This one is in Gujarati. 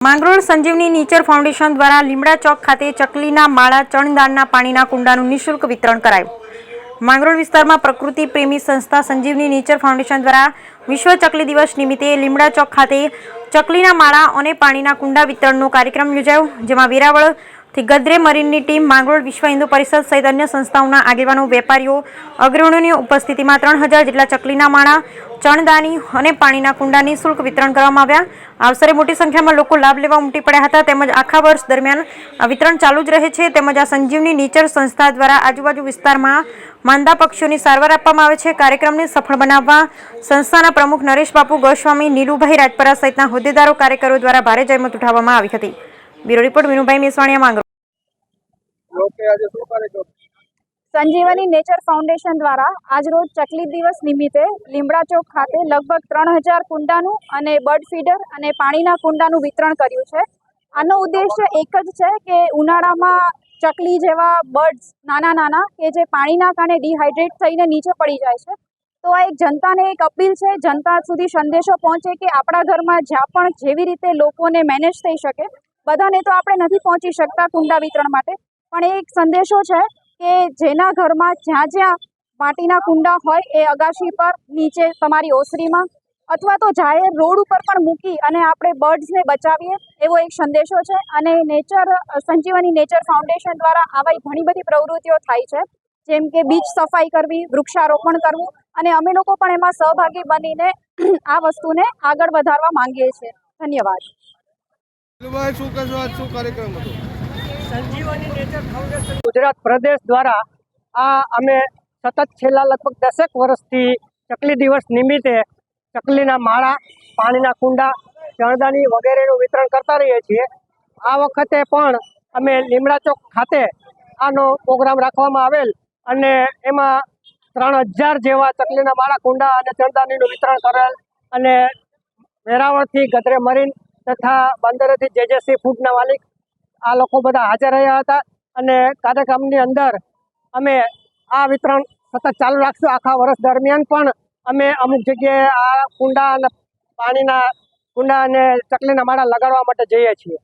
માંગરોળ સંજીવની નેચર ફાઉન્ડેશન દ્વારા લીમડા ચોક ખાતે ચકલીના માળા ચણદાળના પાણીના કુંડાનું નિઃશુલ્ક વિતરણ કરાયું। માંગરોળ વિસ્તારમાં પ્રકૃતિ પ્રેમી સંસ્થા સંજીવની નેચર ફાઉન્ડેશન દ્વારા વિશ્વ ચકલી દિવસ નિમિત્તે લીમડા ચોક ખાતે ચકલીના માળા અને પાણીના કુંડા વિતરણનો કાર્યક્રમ યોજાયો, જેમાં વેરાવળથી ગદ્રે મરીનની ટીમ, માંગરોળ વિશ્વ હિન્દુ પરિષદ સહિત અન્ય સંસ્થાઓના આગેવાનો, વેપારીઓ, અગ્રણીઓની ઉપસ્થિતિમાં 3000 જેટલા ચકલીના માળા, ચણદાની અને પાણીના કુંડા નિઃશુલ્ક વિતરણ કરવામાં આવ્યા। આ અવસરે મોટી સંખ્યામાં લોકો લાભ લેવા ઉમટી પડ્યા હતા। તેમજ આખા વર્ષ દરમિયાન આ વિતરણ ચાલુ જ રહે છે। તેમજ આ સંજીવની નેચર સંસ્થા દ્વારા આજુબાજુ વિસ્તારમાં માંદા પક્ષીઓની સારવાર આપવામાં આવે છે। કાર્યક્રમને સફળ બનાવવા સંસ્થાના પ્રમુખ નરેશ બાપુ ગોસ્વામી, નીલુભાઈ રાજપરા સહિતના હોદ્દેદારો, કાર્યકરો દ્વારા ભારે જહેમત ઉઠાવવામાં આવી હતી। Bureau report Vinubhai Mesvaniya, Mangrol. Sanjivani nature foundation द्वारा आज रोज चकली दिवस निमित्ते લીમડા ચોક खाते लगभग 3000 કુંડાનું અને બર્ડ ફીડર અને પાણીના કુંડાનું વિતરણ કર્યું છે। આનો ઉદ્દેશ્ય એક જ છે કે ઉનાળામાં ચકલી જેવા બર્ડ્સ નાના કે જે પાણીના કારણે ડિહાઇડ્રેટ થઈને નીચે પડી જાય છે, તો આ એક જનતાને એક અપીલ છે, જનતા સુધી સંદેશો પહોંચે કે આપણા ઘરમાં જ્યાં પણ જેવી રીતે લોકોને મેનેજ થઈ શકે, બધાને તો આપણે નથી પહોંચી શકતા કુંડા વિતરણ માટે, પણ એક સંદેશો છે કે જેના ઘરમાં જ્યાં જ્યાં માટીના કુંડા હોય એ અગાશી પર, નીચે તમારી ઓસરીમાં અથવા તો જાહેર રોડ ઉપર પણ મૂકી અને આપણે બર્ડ્સને બચાવીએ, એવો એક સંદેશો છે। અને સંજીવની નેચર ફાઉન્ડેશન દ્વારા આવી ઘણી બધી પ્રવૃત્તિઓ થાય છે, જેમ કે બીચ સફાઈ કરવી, વૃક્ષારોપણ કરવું, અને અમે લોકો પણ એમાં સહભાગી બનીને આ વસ્તુને આગળ વધારવા માંગીએ છીએ। ધન્યવાદ। संजीवनी नेचर फाउंडेशन गुजरात प्रदेश द्वारा अमे सतत छेल्ला लगभग 10 वर्षथी चकली दिवस निमित्ते चकलीना माळा, पाणीना कुंडा, चणदानी वगैरेनुं वितरण करता रहीए छीए। आ वखते पण अमे લીમડા ચોક खाते आनो प्रोग्राम राखवामां आवेल अने एमां 3000 जेवा चकलीना माळा, कुंडा अने चणदानीनुं वितरण करेल। अने वेरावळथी गद्रे मरीन तथा बंदरेथी जे सी फूडना मालिक आ लोको बधा हाजर रह्या हता अने कार्यक्रमनी अंदर अमे आ वितरण सतत चालू राखशुं। आखा वर्ष दरमियान पण अमे अमुक जग्याए आ कुंडा अने पाणीना कुंडा अने चकलीना माळा लगाडवा माटे जईए छीए।